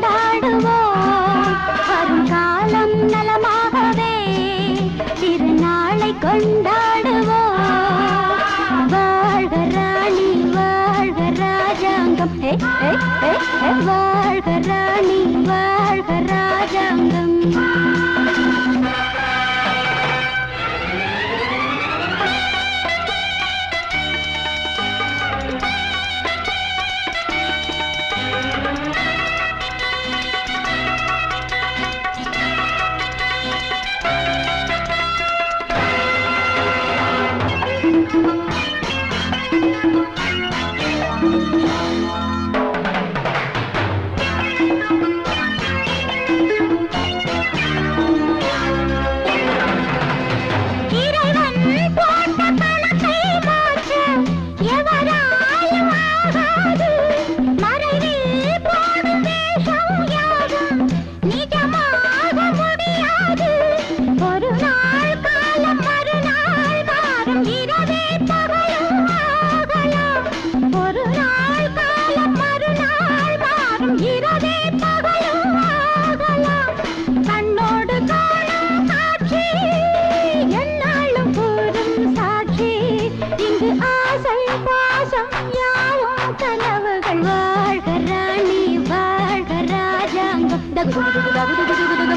கொண்டாடுவோம் வரும் காலம் நலமாகவே திருநாளை கொண்டாடுவோம் வாழ்க ராணி வாழ்க ராஜாங்கம் வாழ்க ராணி வாழ்க ராஜாங்கம்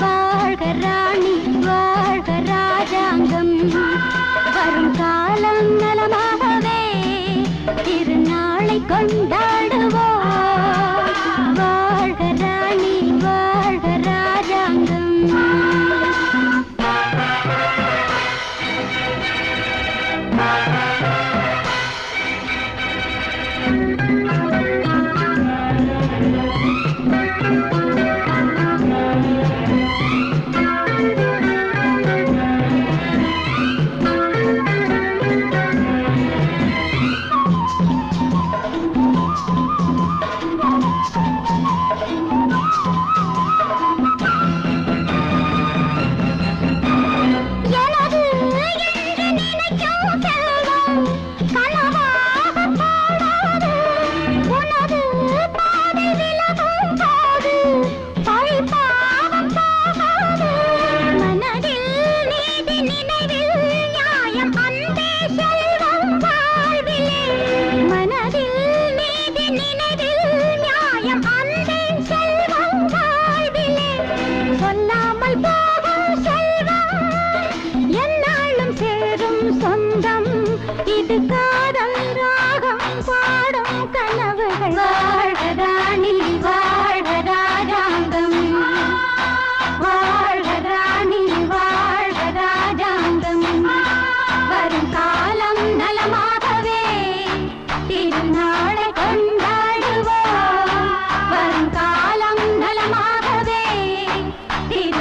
வாழ்க ராணி வாழ்க ராஜாங்கம் வரும் காலம் நலமாகவே திருநாளை கொண்டாடுவோம் வாழ்க ராணி வாழ்க ராஜாங்கம்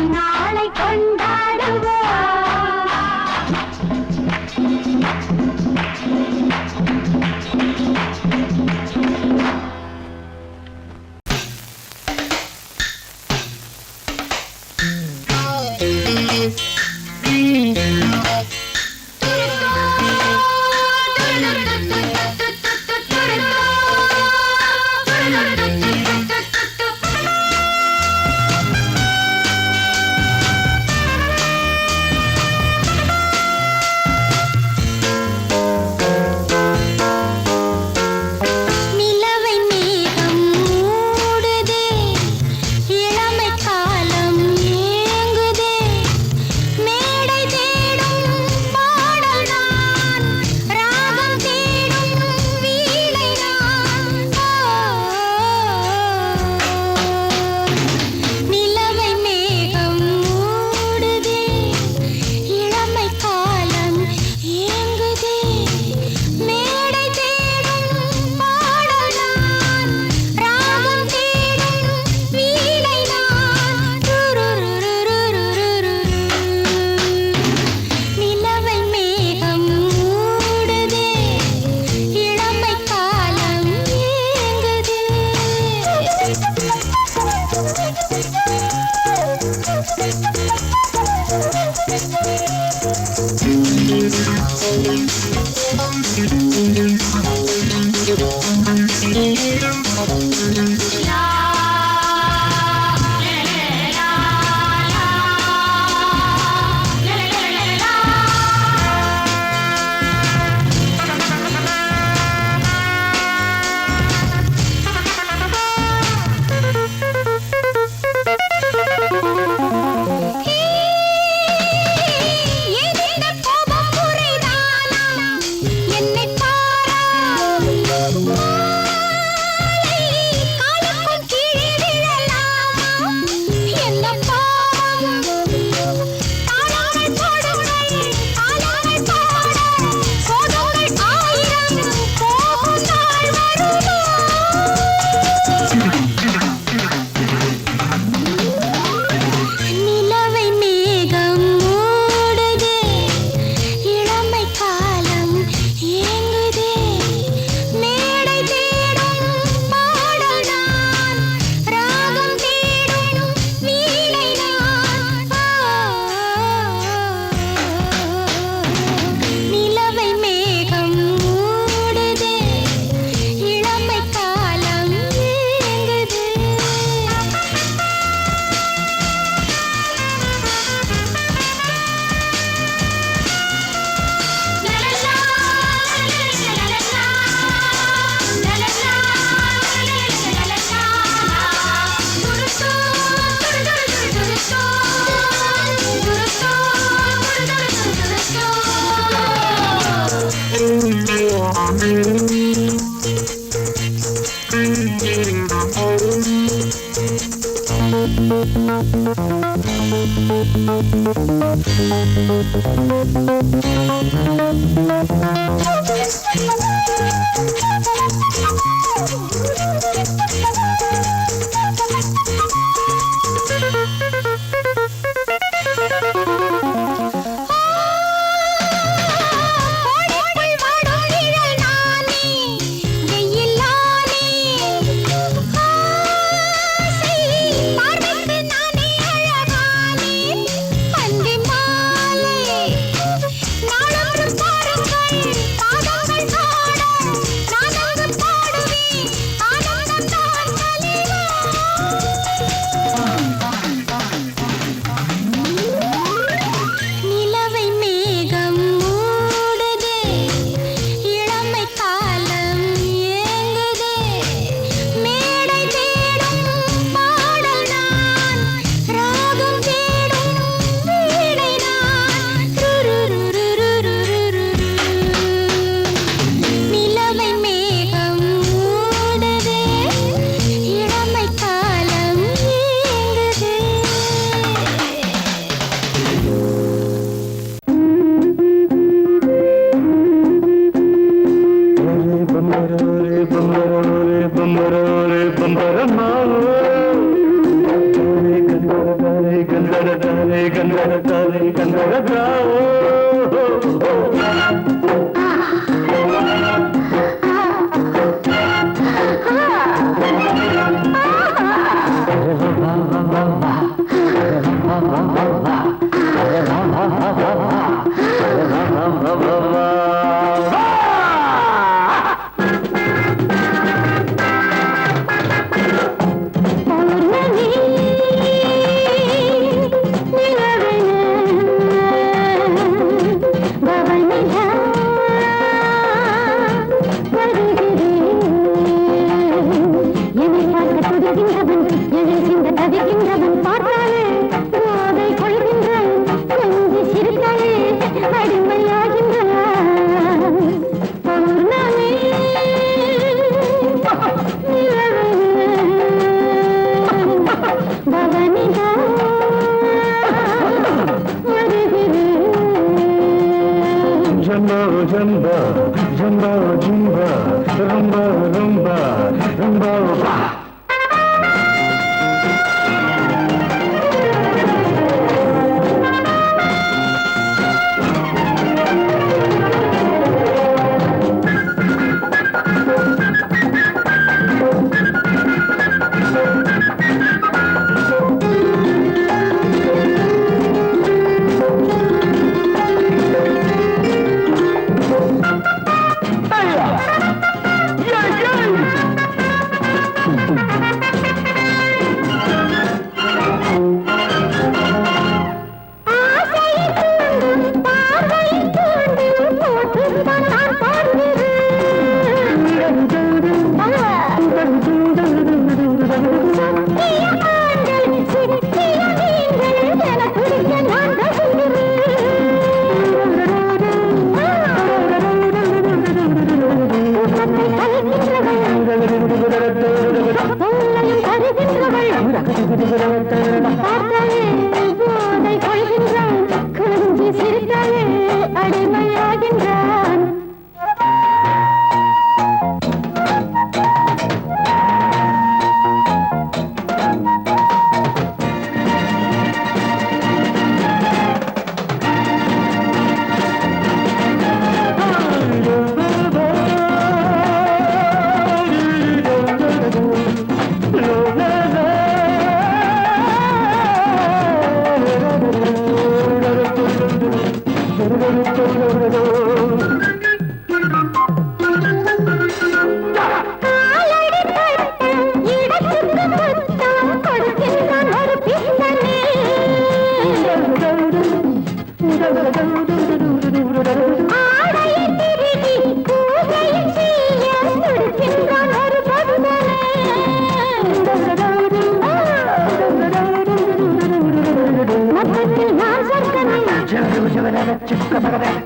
நாளை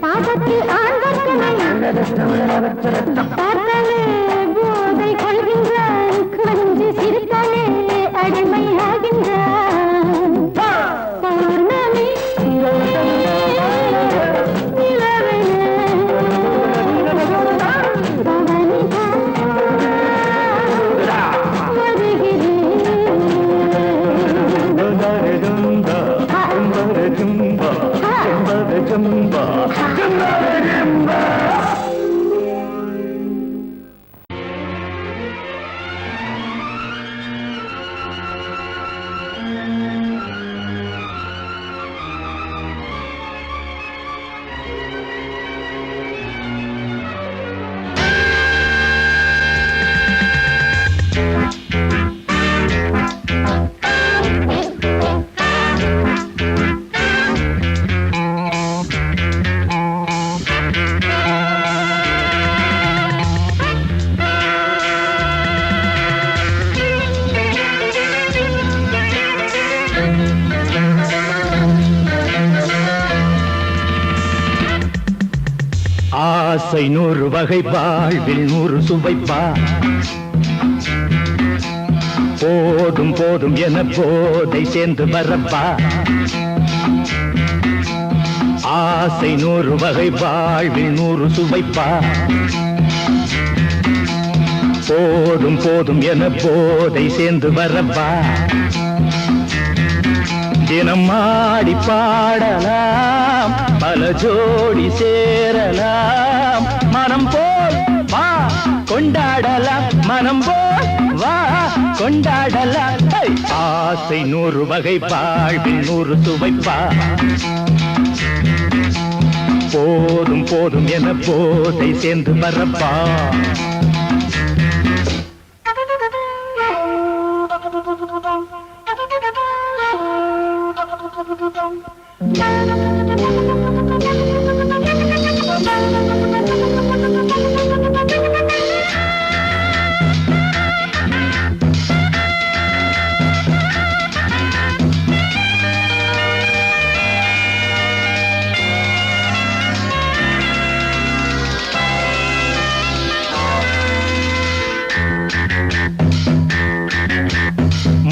பாதத்தில் ஆழ்வர்க்கனை பார்த்தாலே போதை கொள்கின்றான் கொஞ்சி சிரித்தாலே அடிமையாகின்றான் ஆசை 100 வகை வாழ்வில் 100 சுவைப்பா போதும் போதும் என போதை சேர்ந்து வரப்பா ஆசை 100 வகை வாழ்வில் 100 சுவைப்பா போதும் போதும் என போதை சேர்ந்து வரப்பா தினம் ஆடி பாடலாம் பல ஜோடி சேரலாம் மனம் போல் வா கொண்டாடலாம் மனம் போல் வா கொண்டாடலாம் ஆசை 100 வகை வாழ்வில் 100 சுவைப்பா போதும் போதும் என போதை சேர்ந்து வரப்பா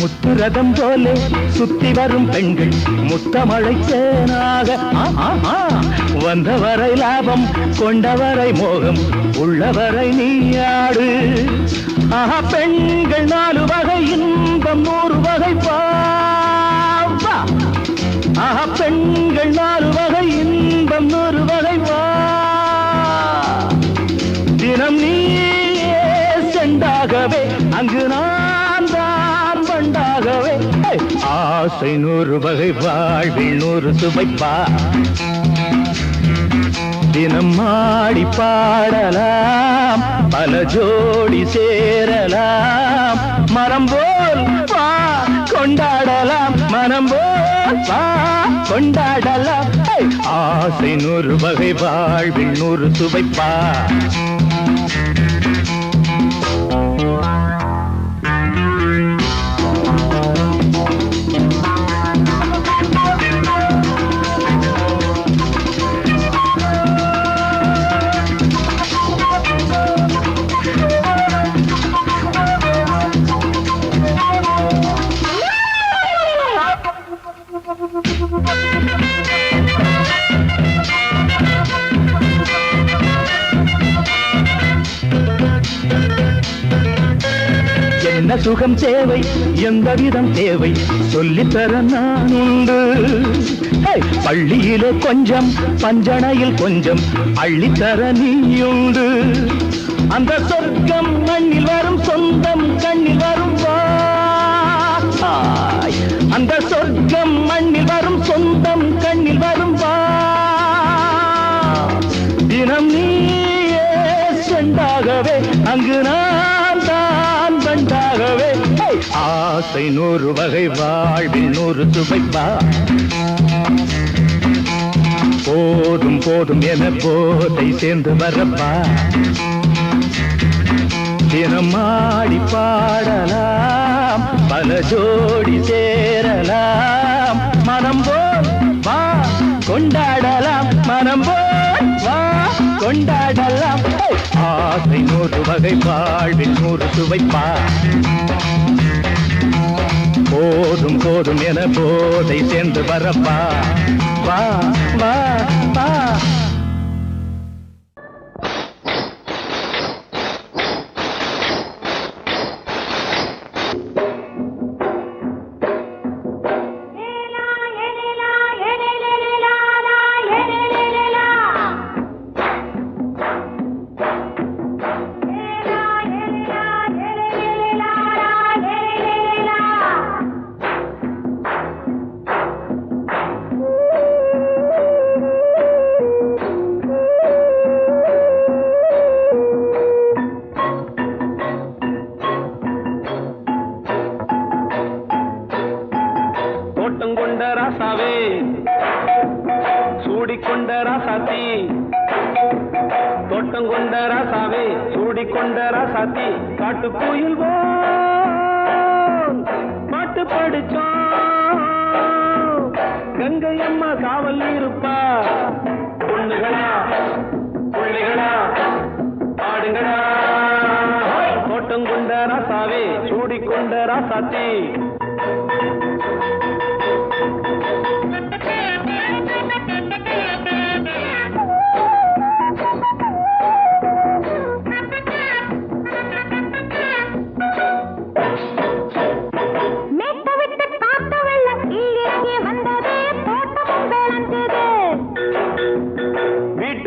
முத்துரதம் போலே சுத்தி வரும் பெண்கள் முத்தமழை தேனாக வந்தவரை லாபம் கொண்டவரை மோகம் உள்ளவரை நீயாடு பெண்கள் 4 வகை இன்பம் 100 வகை பாவா பெண்கள் 4 வகை இன்பம் 100 வகை வா தினம் நீயே செண்டாகவே அங்கு நான் தான் வண்டாகவே ஆசை 100 வகை வாழ்வில் 100 சுவைப்பா தினம் ஆடி பாடலாம் பல ஜோடி சேரலாம் மனம் போல் வா கொண்டாடலாம் மனம் போல் வா கொண்டாடலாம் ஆசை 100 வகை வாழ்வில் 100 சுவைப்பா என்ன சுகம் தேவை எந்த விதம் தேவை சொல்லித்தர நான் உண்டு பள்ளியிலே கொஞ்சம் பஞ்சணையில் கொஞ்சம் அள்ளித்தர நீயுண்டு அந்த சொர்க்கம் மண்ணில் வரும் சொந்தம் கண்ணில் வரும் அந்த சொர்க்கம் மண்ணில் வரும் சொந்தம் கண்ணில் வரும் தினம் நீயே செண்டாகவே அங்கு நான் தான் வண்டாகவே ஆசை 100 வகை வாழ்வில் 100 சுவைப்பா போதும் போதும் என போதை சேர்ந்து வரப்பா தினம் ஆடி பாடலாம் பல ஜோடி சேரலாம் மனம் போல் வா கொண்டாடலாம் மனம் போல் வா கொண்டாடலாம் ஆசை 100 வகை வாழ்வில் 100 சுவைப்பா போதும் போதும் என போதை சேர்ந்து வரப்பா வா வா வா காட்டுக்குயில் பாட்டு படிச்சோம் கங்கை அம்மா காவல் இருப்பா பொண்ணுகளா புள்ளிகளா ஆடுங்களா தோட்டம் கொண்ட ராசாவே சூடிக்கொண்ட ராசாத்தி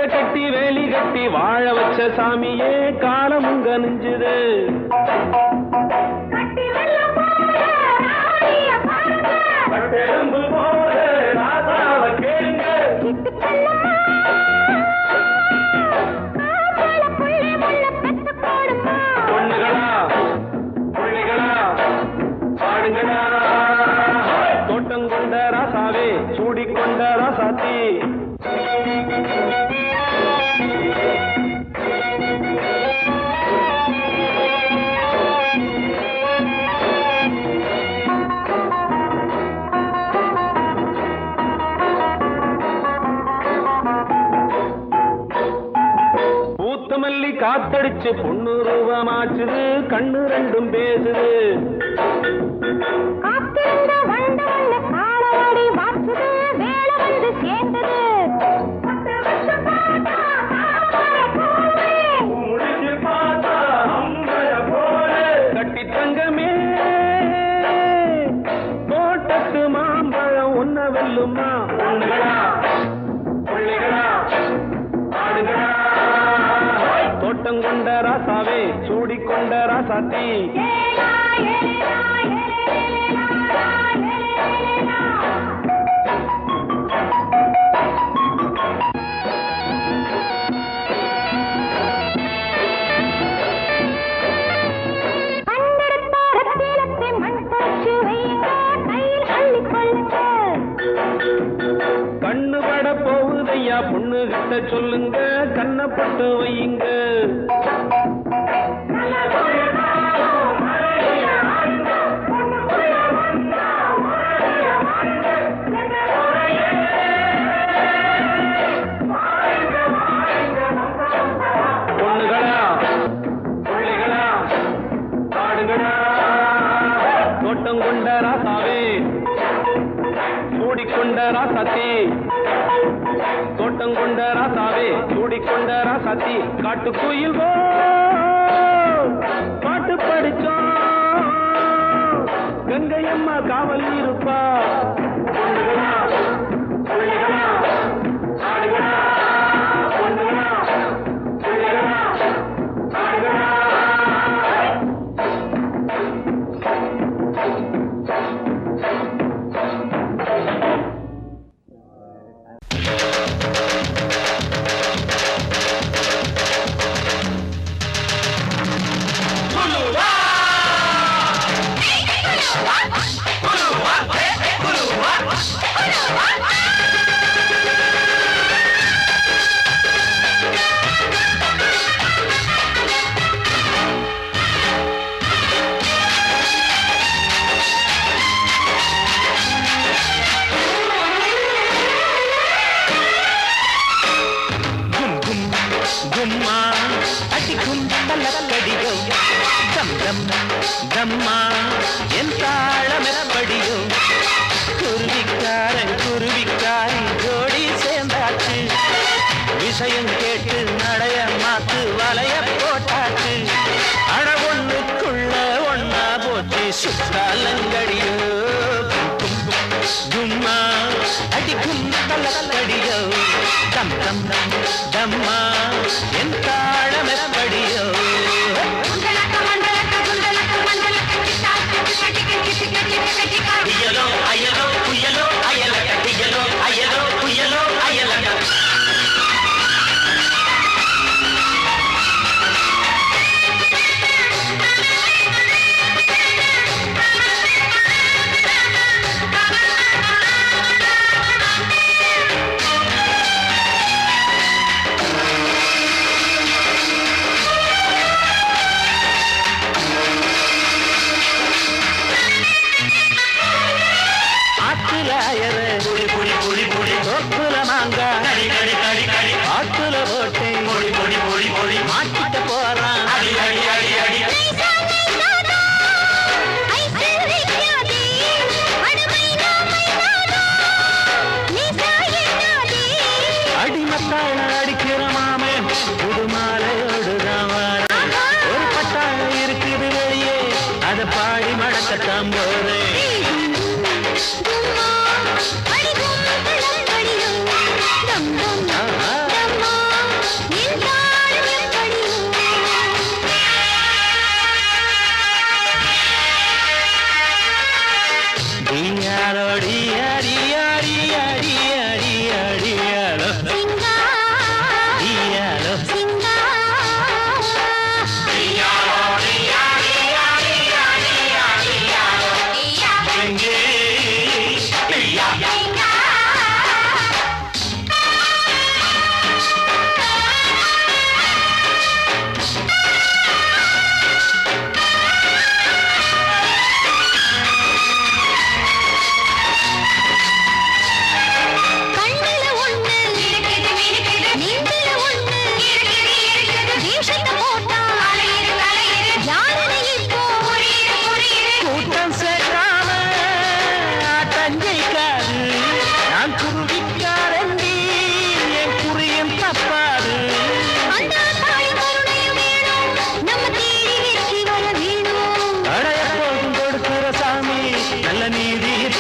கட்டி வேலி கட்டி வாழ வச்ச சாமியே காலமுங்க நெஞ்சுது பொண்ணுகளா புள்ளிகளா ஆடுங்களா தோட்டம் கொண்ட ராசாவே சூடிக்கொண்ட ராசாத்தி பூத்தமல்லி காத்தடிச்சு பொண்ணு ரூபமாச்சுது கண்ணு ரெண்டும் பேசுது கட்டி தங்கமே தோட்டத்து மாம்பழம் ஒன்ன வெல்லுமா பொண்ணுகளா புள்ளிகளா ஆடுகளா தோட்டம் கொண்ட ராசாவே சூடிக்கொண்ட ராசாத்தி கண்ணு பட போகுதையா பொண்ணு கிட்ட சொல்லுங்க கண்ணப்பட்டு வையுங்க பொண்ணுகளா புள்ளிகளா ஆடுங்களா தோட்டம் கொண்ட ராசாவே சூடிக்கொண்ட ராசாத்தி தோட்டம் கொண்ட ராசாவே சூடிக்கொண்ட ராசாத்தி காட்டுக்குயில் பாட்டு படிச்சோம் கங்கையம்மா காவல் இருப்பா பொண்ணுகளா புள்ளிகளா ஆடுகளா பொண்ணுகளா புள்ளிகளா ஆடுகளா விஷயம் கேட்டு நடைய மாத்து வலைய போட்டாச்சு அட ஒண்ணுக்குள்ள ஒன்னா போச்சு சுத்தாலங்கடியோ கும்மா அடிக்கும் தலக்கடியோ தம் தம் தம்மா என் தாளம் எப்படியோ அயலோ அயலோ புயலோ அயலக அயலோ அயலோ புயலோ அயலக ஆத்துல போட்டேன்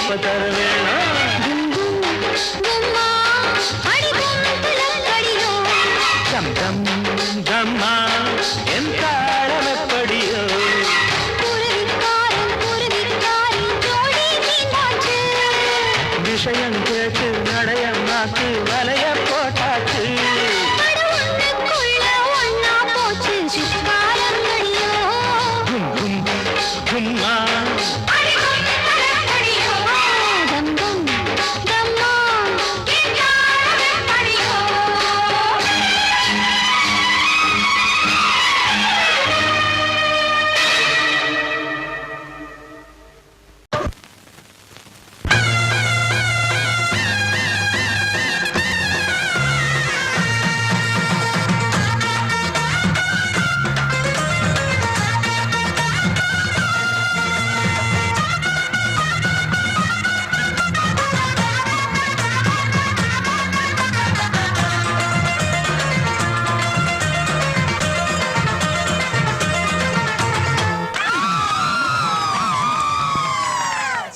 எப்ப தர வேணும் கம் கம் கம்மா என் தாளம் எப்படியோ விஷயம் கேட்டு நடையம் நாக்கு வலைய போட்டாச்சு கும் கும் கும்மா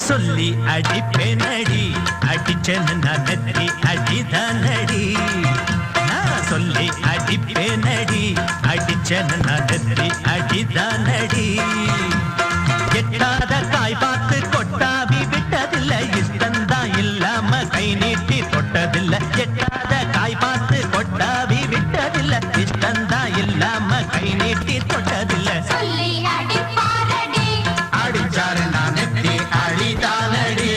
சொல்லி அடிப்பேனடி அடிச்சேன்னு நான் நெத்தி அடிதானடி நான் சொல்லி அடிப்பேனடி அடிச்சேன்னு நான் நெத்தி அடிதானடி எட்டாத காய் பார்த்து கொட்டாவி விட்டதில்லை இஷ்டந்தான் இல்லாம கை நீட்டி தொட்டதில்லை எட்டாத காய் பார்த்து கொட்டாவி விட்டதில்லை இஷ்டந்தான் இல்லாம கை நீட்டி தொட்டதில்லை அடிச்சாரு நான் நெத்தி அடிதானடி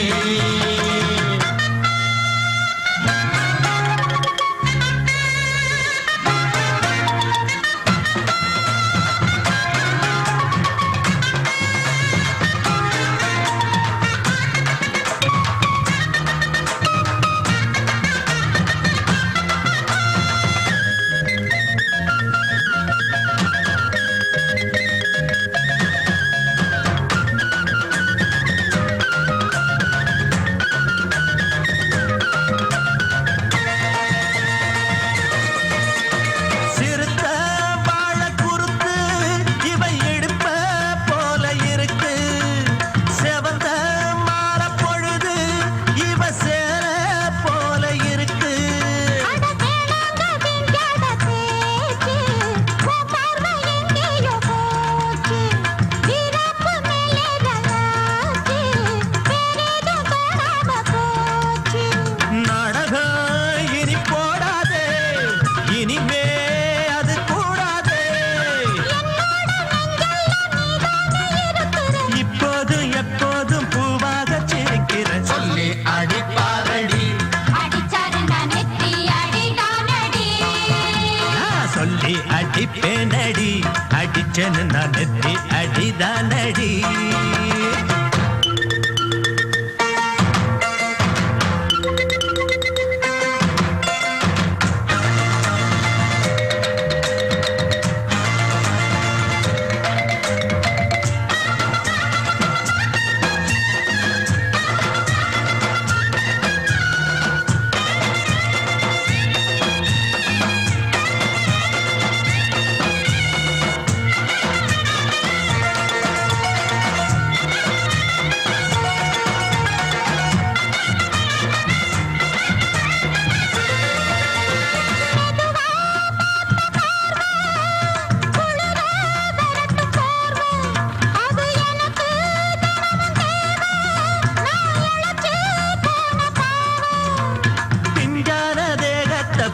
அடிப்பேனடி அடிச்சேன்னு நான் நெத்தி அடிதானடி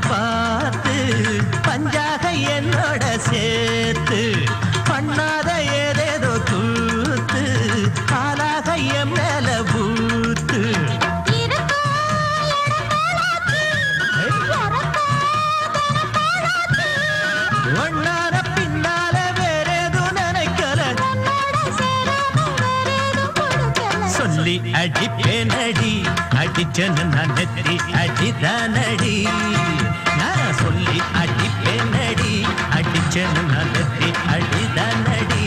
பார்த்து பஞ்சாக என்னோட சேர்த்து பண்ணாத ஏதேதோ கூத்து ஆளாக என் மேல பூத்து ஒன்னார பின்னால வேறேதும் நினைக்கல சொல்லி அடிப்பேனடி அடிச்சேன்னு நான் நெத்தி அடிதானடி நான் சொல்லி அடிப்பேனடி அடிச்சேன்னு நான் நெத்தி அடிதானடி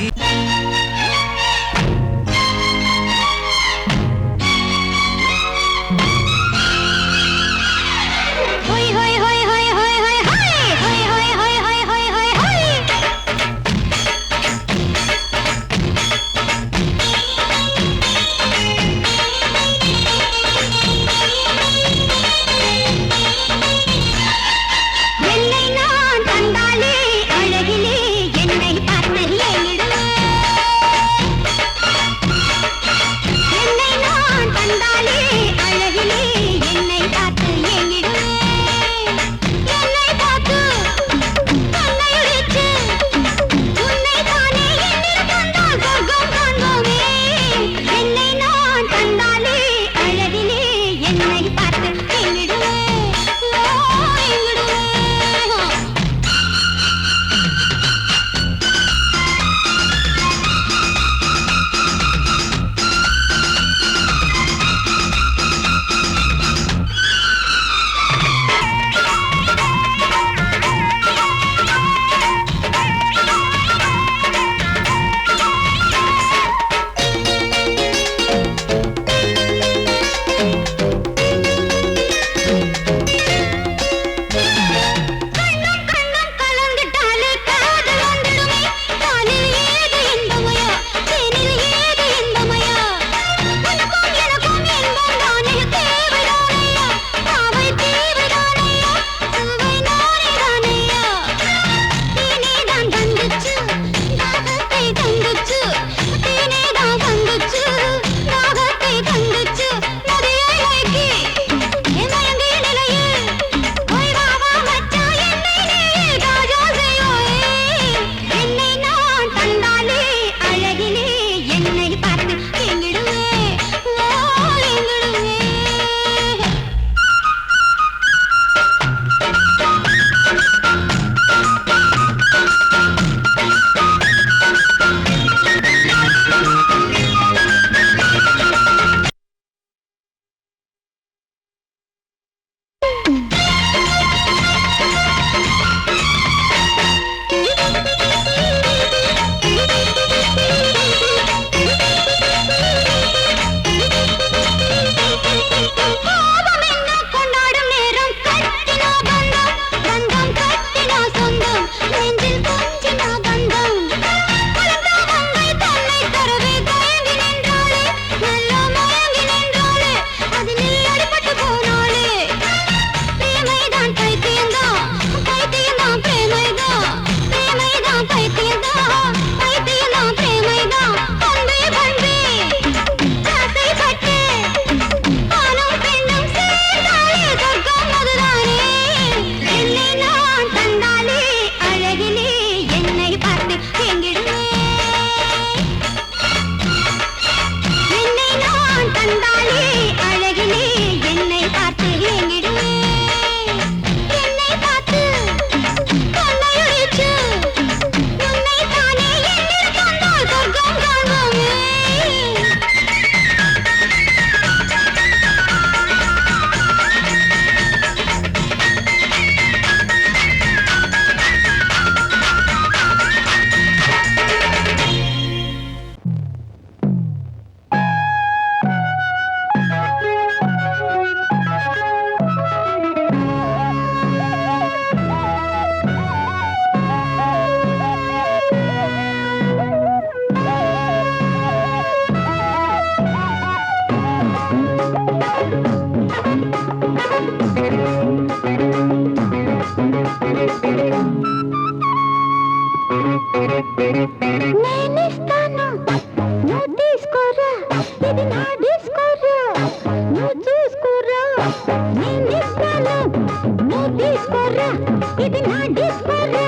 ఇది నా డిస్కోరా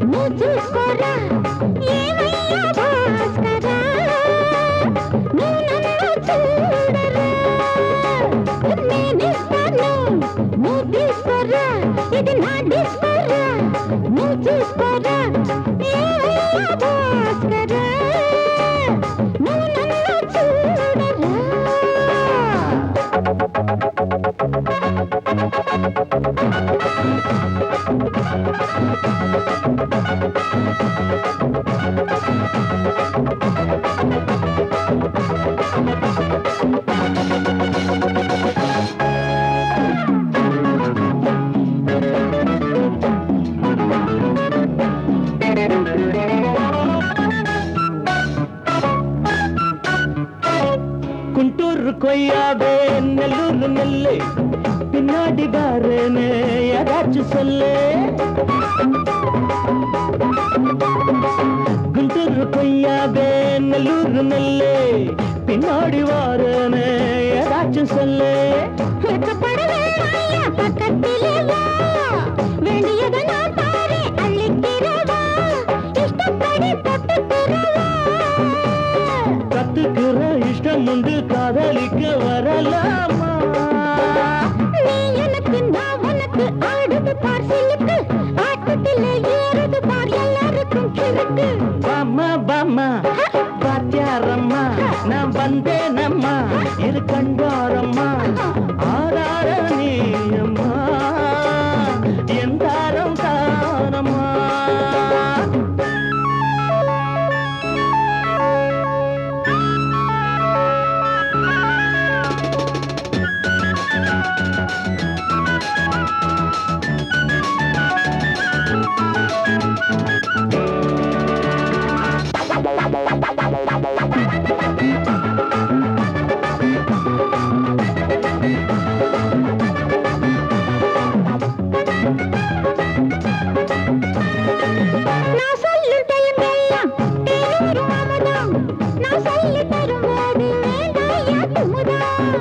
నువ్వు చూసుకోరా ఏమయ్యా భాస్కరా నువ్వు నన్ను చూడరా నేనిస్తాను నువ్వు తీసుకోరా ఇది నా డిస్కోరా నువ్వు చూసుకోరా ఏమయ్యా భాస్కరా నువ్వు నన్ను చూడరా குண்டூர் கொய்யாவே நெல்லூர் நெல்லை பின்னாடி பாருன்னு ஏதாச்சும் சொல்லு குண்டூர் கொய்யாவே நெல்லூர் நெல்லை பின்னாடி வாருன்னு ஏதாச்சும் சொல்லு பக்கத்திலே வா வேண்டியதை நான் பாரு அள்ளிக்கிறவா இஷ்டப்படி தொட்டுக்கிறவா கத்துக்கிற இஷ்டம் உண்டு காதலிக்க வரலாமா நீ எனக்கு நான் உனக்கு ஆடுது பார் சிலுக்கு ஆட்டத்திலே ஏறுது பார் எல்லாருக்கும் கிழக்கு பாமா பாமா பாத்தியாரம்மா நான் வந்தேனம்மா இரு கண்டாரம்மா ஆரார நீயம்மா எந்தாரம் தானம்மா நான் சொல்லும் தெலுங்கெல்லாம் தேனூரும் அமுதம் நான் சொல்லி தரும்போது வேண்டாயா குமுதம்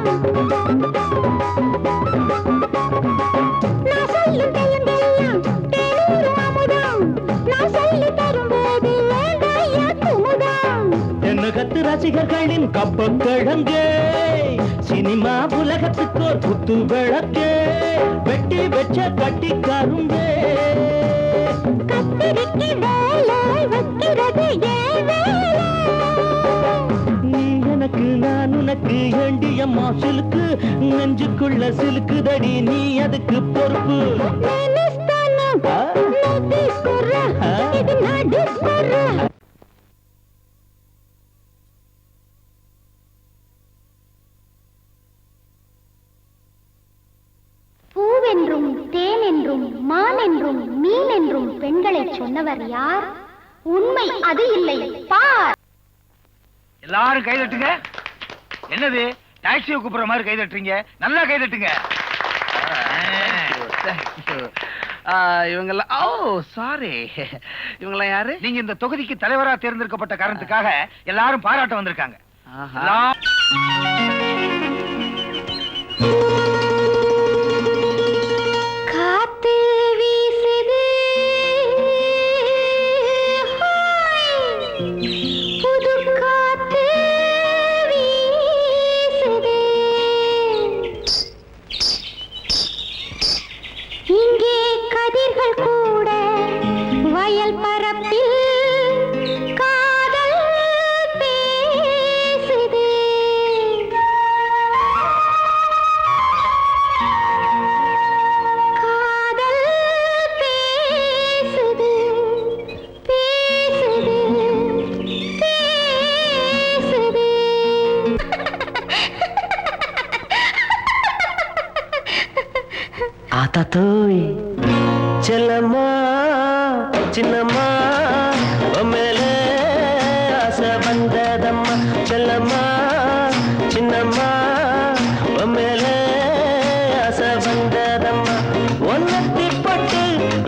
நான் சொல்லும் தெலுங்கெல்லாம் தேனூரும் அமுதம் நான் சொல்லி தரும்போது வேண்டாயா குமுதம் என்ன கத்து ரசிகர்களின் கப்ப கிழங்கே சினிமா உலகத்துக்கோர் குத்து விளக்கே வெட்டி வச்ச கட்டி கரும்பே கத்திரிக்கு வேலை வைக்கிறது ஏன் வேலை நீ எனக்கு நான் உனக்கு ஏண்டியம்மா சிலுக்கு நெஞ்சுக்குள்ள சிலுக்குதடி நீ அதுக்கு பொறுப்பு నేనిస్తాను నువ్వు తీసుకోరా ఇది నా డిస్కోరా பூவென்றும் தேனென்றும் மானென்றும் மீனென்றும் பெண்களை சொன்னவர் யார் உண்மை அது இல்லை பார் எல்லாரும் கை தட்டுங்க. என்னது டாக்ஸியை கூப்பிடுற மாதிரி கை தட்டுறீங்க? நல்லா கை தட்டுங்க. இவங்கெல்லாம் சாரி, இவங்கெல்லாம் யாரு? நீங்க இந்த தொகுதிக்கு தலைவரா தேர்ந்தெடுக்கப்பட்ட காரணத்துக்காக எல்லாரும் பாராட்ட வந்திருக்காங்க. காத்து வீசுது புது காத்து வீசுது இங்கே கதிர்கள் கூட வயல் பரப்பில் காதல் பேசுது காதல் பேசுது பேசுது பேசுது ஆத்தாத்தோய் செல்லம்மா சின்னம்மா மேலே ஆசை வந்ததம்மா செல்லம்மா சின்னம்மா மேலே ஆசை வந்ததம்மா ஒன்னத்தி பட்டு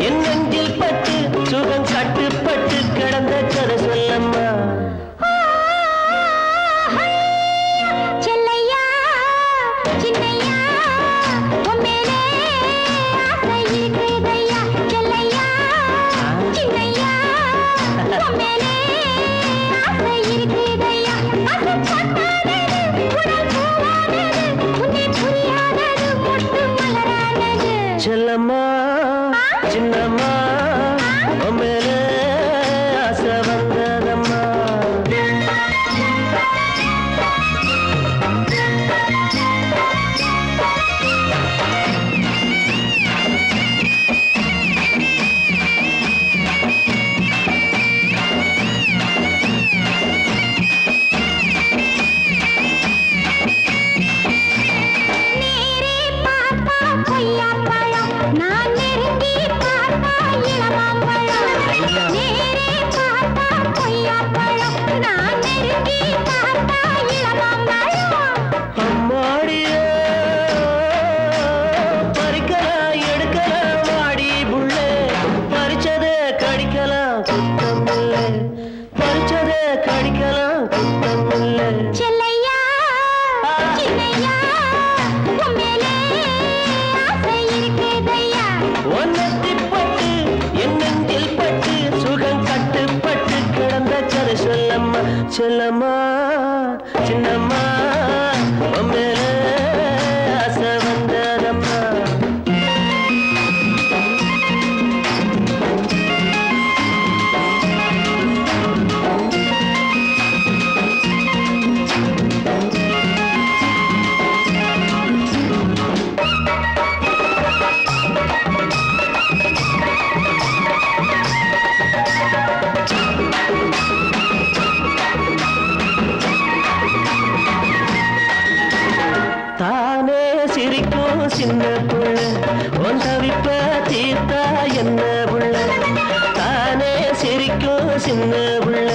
என் நெஞ்சில் பட்டு சுகம் கட்டுப்பட்டு கிடந்த கதை சொல்லம்மா செல்லையா சின்னையா உன் மேலே ஆசை இருக்குதையா செல்லையா சிரிக்கும் சின்ன புள்ள உன் தவிப்ப தீர்த்தா என்ன புள்ள தானே சிரிக்கும் சின்ன புள்ள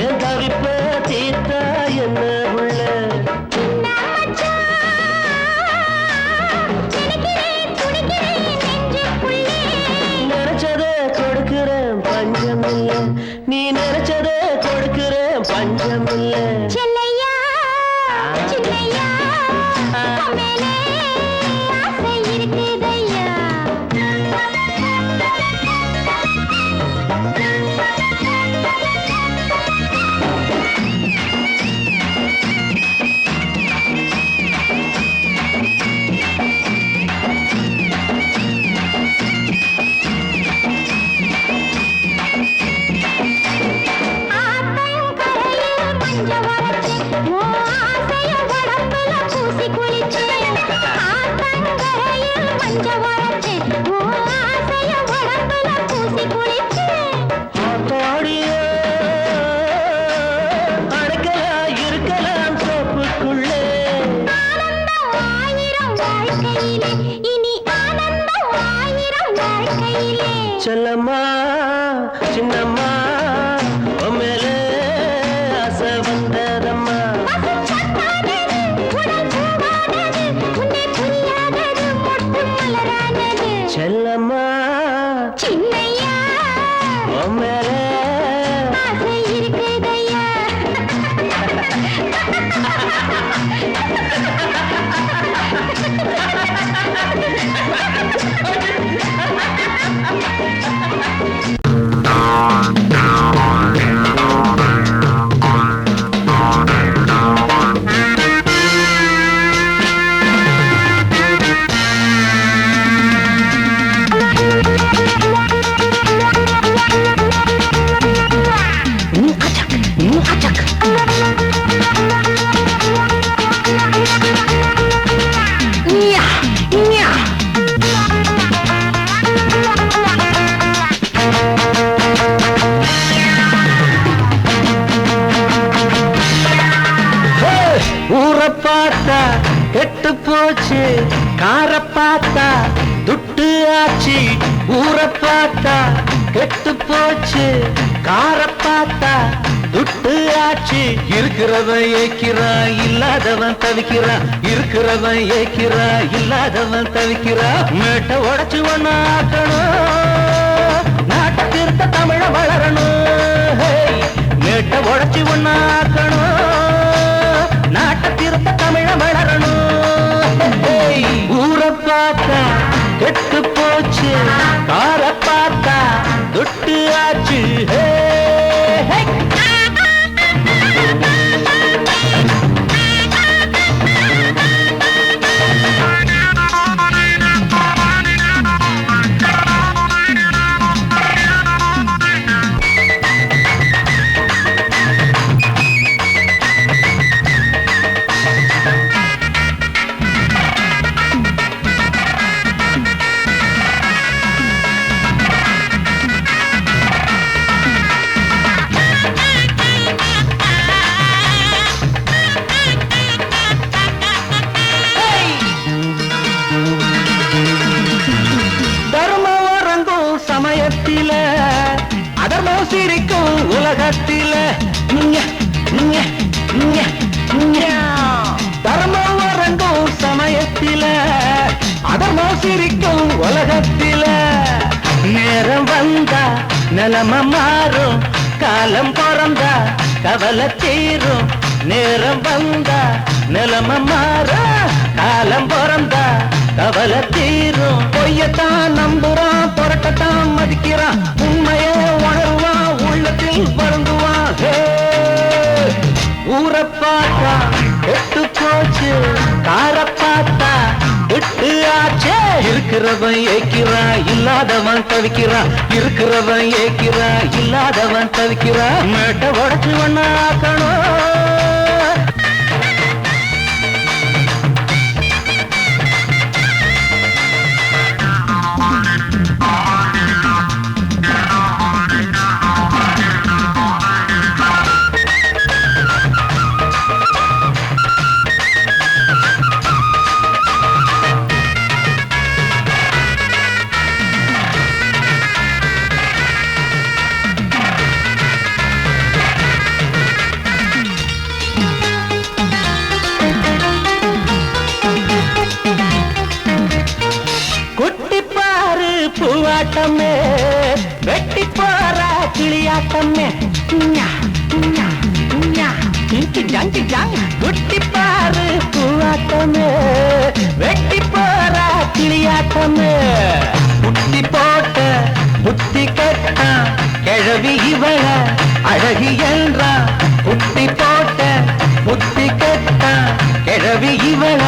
என் தவிப்ப தீர்த்தா என்ன புள்ள நினைச்சத கொடுக்கிறேன் பஞ்சமில்ல நீ நினைச்சத கொடுக்கிறேன் பஞ்சமில்ல செல்லையா சின்னையா மேலே ஆசை இருக்குதையா செல்லம்மா சின்னம்மா உம்மேலே ஆசை வந்ததம்மா செல்லம்மா சின்னையா உம்மேலே ஆசை இருக்குதையா ஊரை பார்த்தா கெட்டு போச்சு காரை பார்த்தா துட்டு ஆச்சு ஊரை பார்த்தா கெட்டு போச்சு காரை பார்த்தா துட்டு ஆச்சு இருக்கிறவன் ஏக்கிறான் இல்லாதவன் தவிக்கிறான் இருக்கிறவன் ஏக்கிறான் இல்லாதவன் தவிக்கிறான் மேட்டை உடைச்சு ஒண்ணு ஆக்கணும் நாட்டை திருத்த தமிழ வளரணும் மேட்டை உடைச்சு ஒண்ணு ஆக்கணும் நாட்டை திருத்த தமிழ வளரணும் ஊரை பார்த்தா கெட்டு போச்சு காரை பார்த்தா துட்டு ஆச்சு சமயத்தில அதர்மம் சிரிக்கும் உலகத்தில தர்மம் வரங்கும் சமயத்தில அதர்மம் சிரிக்கும் உலகத்தில நேரம் வந்தா நிலம மாறும் காலம் பிறந்தா கவலை தீரும் நேரம் வந்தா நிலம மாறும் காலம் பிறந்தா கவலை தீரும் பொய்யத்தான் நம்புறான் புரட்டத்தான் மதிக்கிறான் உண்மையை உணர்வான் உள்ளத்தில் வருந்துவான் ஊரை பார்த்தா எட்டு போச்சு காரை பார்த்தா விட்டு ஆச்சே இருக்கிறவன் ஏக்கிறான் இல்லாதவன் தவிக்கிறான் இருக்கிறவன் ஏக்கிறான் இல்லாதவன் தவிக்கிறான் மேட்டை உடைச்சு ஒண்ணாக்கணும் பூவாட்டமே வெட்டி போற கிளியாட்டமே குட்டி பாரு பூவாட்டமே வெட்டி போற கிளியாட்டமே புட்டி போட்ட புத்தி கட்டா கிழவி இவள அழகி என்றா புட்டி போட்ட புத்தி கட்டா கிழவி இவள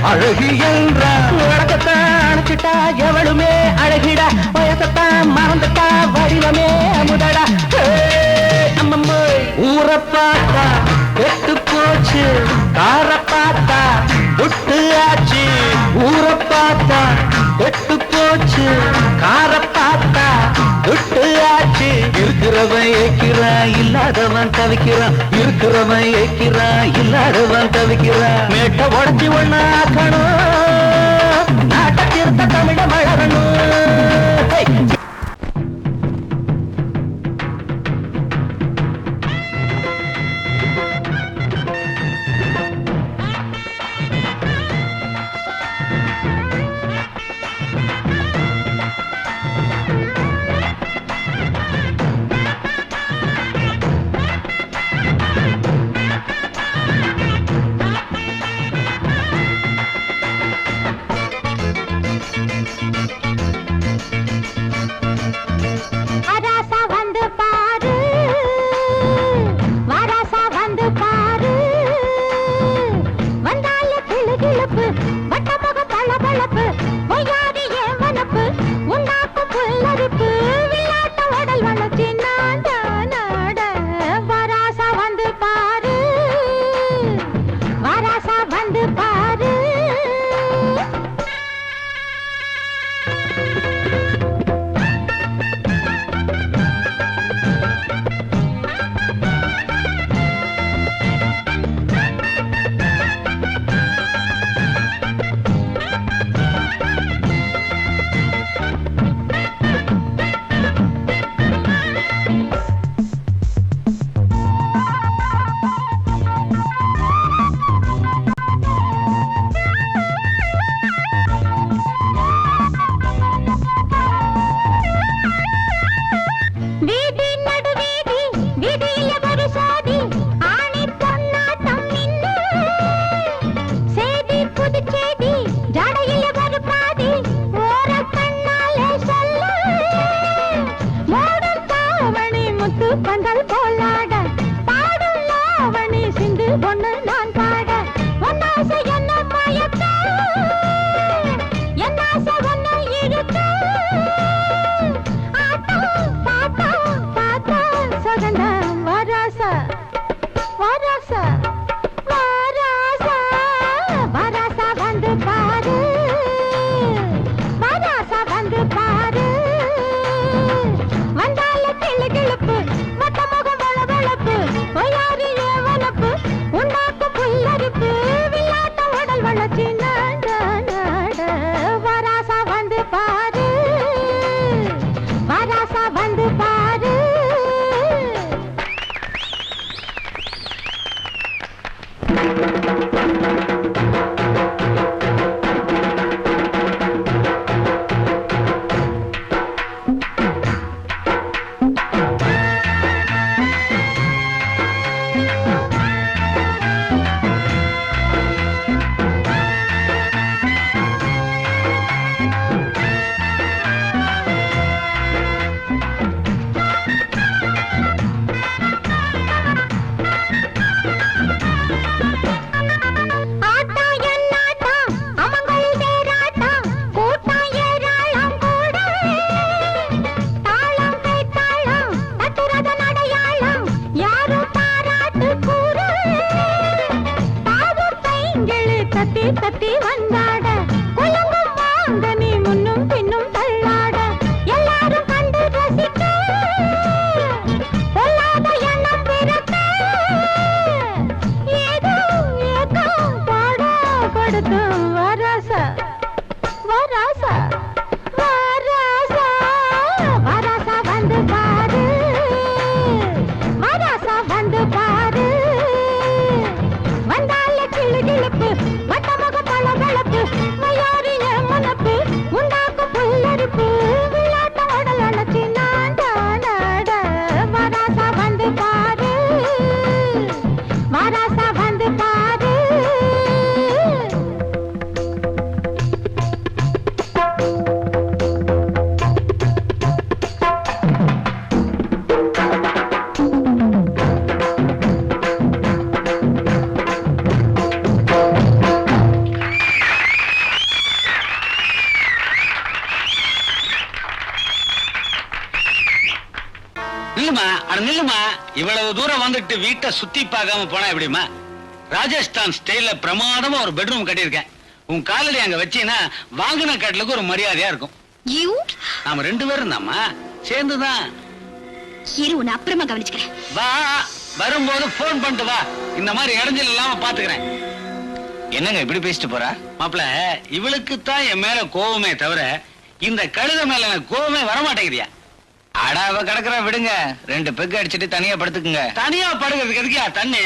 அழகி என்றா உலகத்தான் அணைச்சிட்டா எவளுமே அழகிடா வயசத்தான் மறந்துட்டா வடிவமே அமுதடா ஊரை பார்த்தா கெட்டு போச்சு கார பார்த்தா விட்டு ஆச்சு ஊரை பார்த்தா கெட்டு போச்சு கார பார்த்தா விட்டு ஆச்சு இருக்கிறவன் ஏக்கிறான் இல்லாதவன் தவிக்கிறான் இருக்கிறவன் ஏக்கிறான் இல்லாதவன் தவிக்கிறான் மேட்ட உடச்சி ஒண்ணாக்கணும் நாட்டை திருத்த தமிழ மலரணும் நில்லுமா, இவ்வளவு தூரம் வந்துட்டு வீட்டை சுத்தி பார்க்காம போனா எப்படிமா? ராஜஸ்தான் ஸ்டைல்ல பிரமாதமா ஒரு பெட்ரூம் கட்டியிருக்கேன். உன் காலடி அங்க வச்சீங்கன்னா வாங்கின கட்டலுக்கு ஒரு மரியாதையா இருக்கும். நாம 2 பேரும் தாம்மா, சேர்ந்துதான். உன்னை அப்புறமா கவனிச்சுக்கிறேன். வா, வரும்போது போன் பண்ணிட்டு வா. இந்த மாதிரி இடைஞ்சல் இல்லாம பாத்துக்கிறேன். என்னங்க இப்படி பேசிட்டு போறா? மாப்பிள, இவளுக்கு தான் என் மேல கோவமே தவிர இந்த கழுத மேல எனக்கு கோவமே வரமாட்டேங்கிறியா? அடாவ கிடக்குற விடுங்க, 2 பெக்கு அடிச்சுட்டு தனியா படுத்துக்குங்க. தனியா படுக்கிறதுக்கு எதுக்கியா தண்ணி?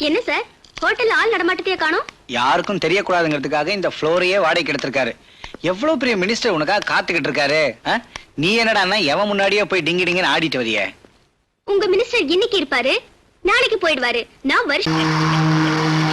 என்ன சார், ஹோட்டல்ல ஆள் நடமாட்டத்தையே காணோம்? யாருக்கும் தெரியக்கூடாதுங்கிறதுக்காக இந்த ஃப்ளோரையே வாடகைக்கு எடுத்திருக்காரு. எவ்வளவு பெரிய மினிஸ்டர் உனக்காக காத்துக்கிட்டு இருக்காரு. நீ என்னடான்னா எவன் முன்னாடியே போய் டிங்கி டிங்கன்னு ஆடிட்டு வரிய? உங்க மினிஸ்டர் இன்னைக்கு இருப்பாரு, நாளைக்கு போயிடுவாரு. நான் வருஷம்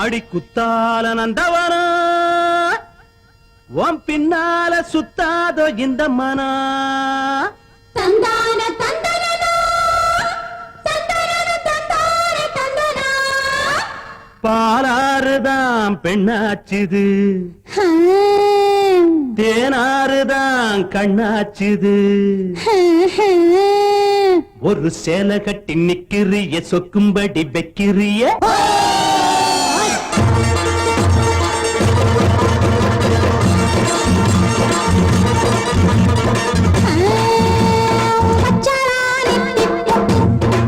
அடி குத்தால நந்தவனா உன் பின்னால சுத்தாதோ இந்த மனா தந்தான தந்தனோ தந்தனோ தந்தான தந்தனா பாலாறுதான் பெண்ணாச்சுது தேனாறுதான் கண்ணாச்சுது ஒரு சேலை கட்டி நிக்கிறிய சொக்கும்படி வைக்கிறிய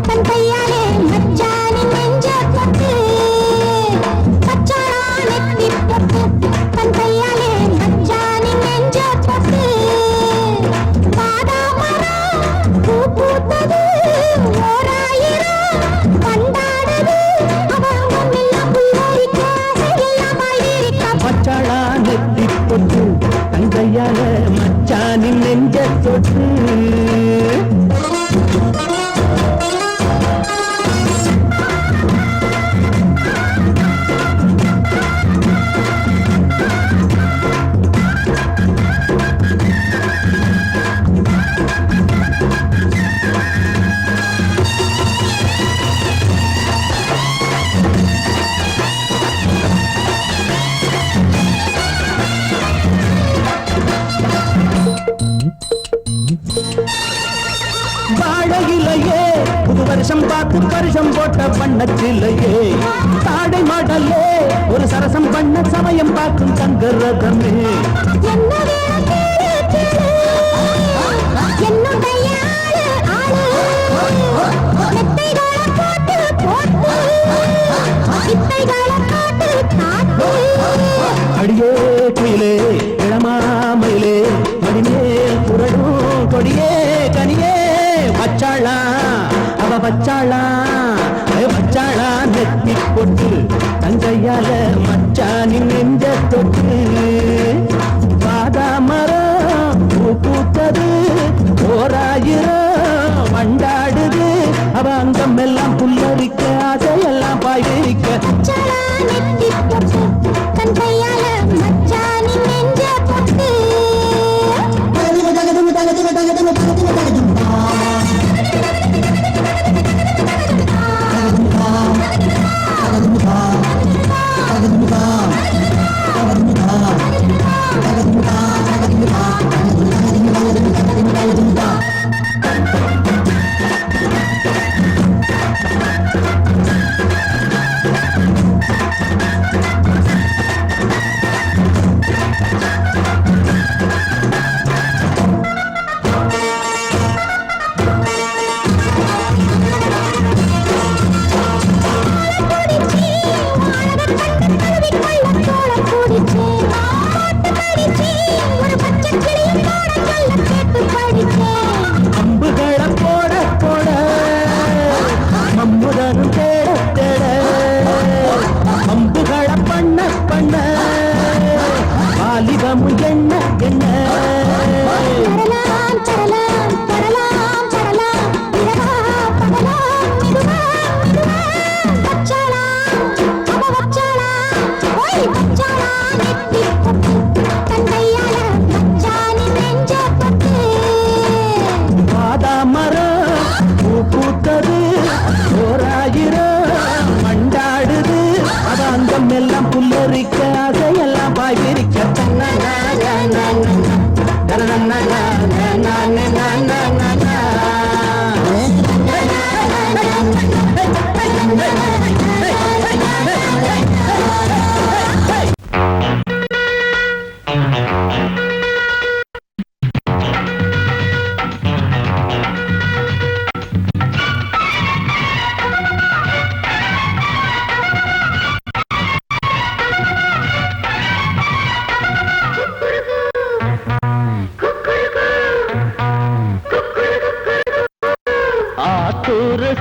தன் கையாலே வருஷம் பார்த்து பரிசம் போட்ட பண்ணச்சில்லையே தாடை மாடல்லே ஒரு சரசம் பண்ண சமயம் பார்க்கும் தங்க ரதமே அடியே குயிலே இளமாமயிலே மடிமேல் புரடும் கொடியே கனியே வச்சாளா அவ வச்சாளா வச்சாளா நெத்தி பொட்டு தங்கையால மச்சானின் நெஞ்ச தொட்டு பாதாமரம் பூ பூத்தது ஓராயிரம் வண்டாடுது அவ அங்கம் எல்லாம் புல்லரிக்க ஆசையெல்லாம் பாய் விரிக்க அம்புகளை போட போட மம்முதனும் தேட தேட அம்புகளை பண்ண பண்ண வாலிபமும் என்ன என்ன எல்லாம் புல்லரிக்க அதையெல்லாம் பாய்விரிக்க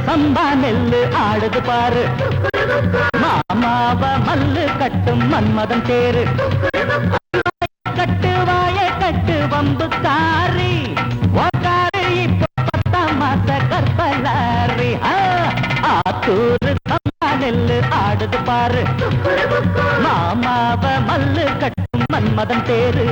சம்பா நெல்லு ஆடுது பாரு மாமாவ மல்லு கட்டும் மன்மதன் தேரு கட்டு வாய கட்டு வம்பு காரி ஓக்காரு இப்போ 10 மாச கற்பலாரி ஆத்தூரு சம்பா நெல்லு ஆடுது பாரு மாமாவ மல்லு கட்டும் மன்மதன் தேரு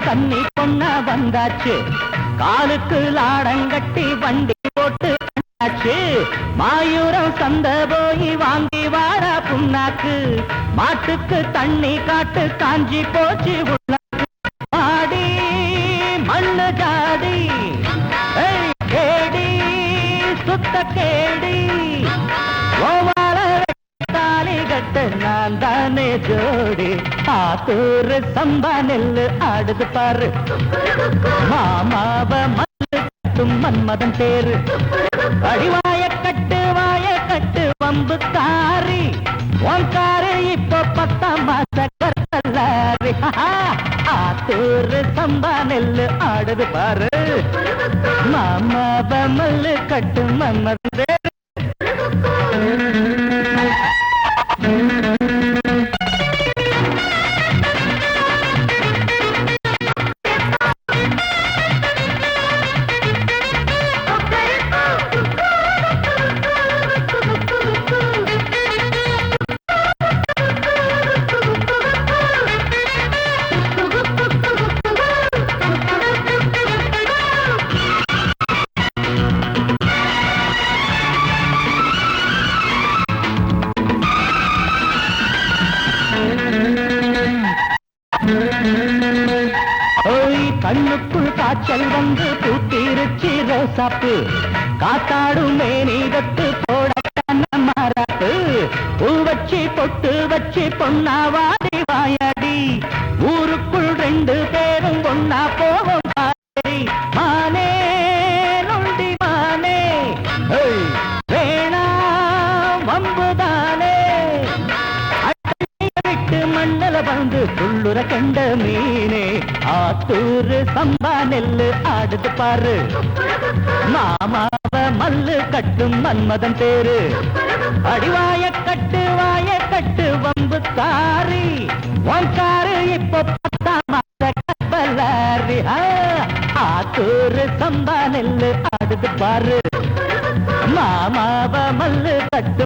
கன்னி பொண்ண வந்தாச்சு காலுக்கு லாடங்கட்டி வண்டி போட்டு ஆச்சு மாயூரம் சந்த போய் வாங்கி வாரா புண்ணாக்கு மாட்டுக்கு தண்ணி காட்டு காஞ்சி போச்சு ஆடி மண்ணு ஜாடி கேடி சுத்த கேடி தாலி கட்ட நான் தானே ஜோடி ஆத்தூரு சம்பா நெல்லு ஆடுது பாரு மாமாவ மல்லு கட்டும் மன்மதன் தேரு அடிவாய கட்டு வம்பு காரி ஓங்காரு இப்போ 10 மாச கற்பலாரி ஆத்தூரு சம்பா நெல்லு ஆடுது பாரு மாமாவ மல்லு கட்டும் மன்மதன் தேரு ரோசாப்பு காத்தாடும் மேனிகத்து போட மாறாப்பு பூ வச்சு பொட்டு வச்சு பொன்னாவாடி வாயாடி ஊருக்குள் 2 பேரும் ஒன்னா போவோம் பாடி மானே நொண்டி மானே வேணாம் வம்புதானே விட்டு மண்ணல வந்து துள்ளுற கண்ட மீனே ஆத்தூரு சம்பா நெல்லு ஆடுது பாரு மாமாவ மல்லு கட்டும் மன்மதன் பேரு அடிவாய கட்டு வம்பு காரி ஒன்காரு இப்ப 10ஆம் மாத கப்பலாரி ஆத்தூரு சம்பா நெல்லு ஆடுது பாரு மாமாவ மல்லு கட்டு